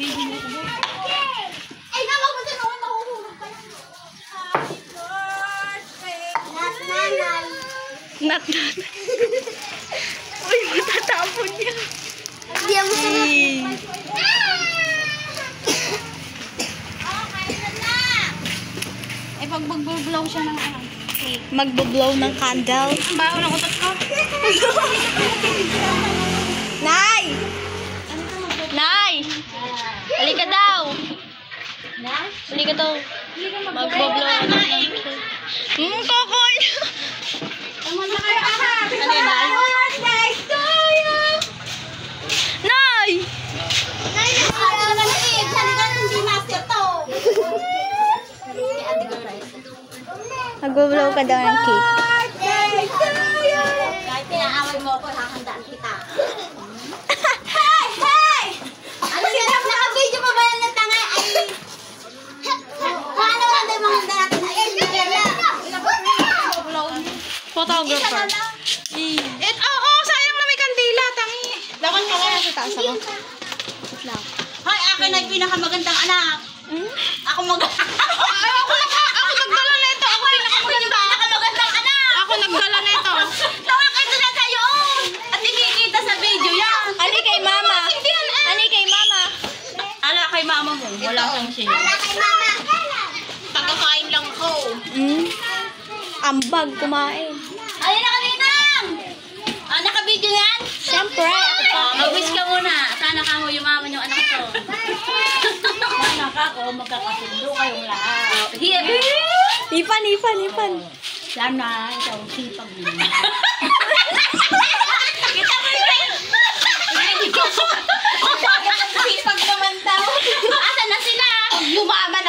Baby mo ko. Ay, nawag mo dyan. Mahuhulog pa lang. Happy birthday. Nanay. Not. Uy, matatapon niya. Hindi mo sarap. Eh, pag mag-blow siya ng ano. Magbo-blow ng candle. Ang baho na kutot ko. Nay! Nay! Halika daw! Halika daw. Magbo-blow ng candle. Kokoy! Tama na kayo, aha. Ano yun, Nay? Nay! Nay, hindi master to. Magbo-blow ka daw ng cake. Birthday to you. Kahit pinaaway mo ako, hahandaan kita. Hey! Hey! Ano sinap naka-video pa ba yan ng tanga? Ay! Paano handa yung mga handa natin? Ay, hindi na. Photographer. Sayang na may kandila, tangi. Lakan ka kaya sa taas ako. Hoy, akin ay pinakamagandang anak. Ako Ako nagdala nito. Ako pinakamagandang anak. Ako nagdala nito. Nakakita na tayo. At ikikita sa video yan. Ani kay mama. Ani kay mama. Ala kay mama mo. Wala kang siya. Ala kay mama. Tagakain lang ako. Ambag kumain. Ayun na kaninang. Naka-video yan? Siyempre, ako pa. Mag-wish ka muna. Sana ka mo yumaman yung anak ko. Sana ka ko magkakasundo kayong lahat. Here. Ipan. Sana ikaw sipag mo. Kita mo yun. Sipag naman daw. Asan na sila? Yumaman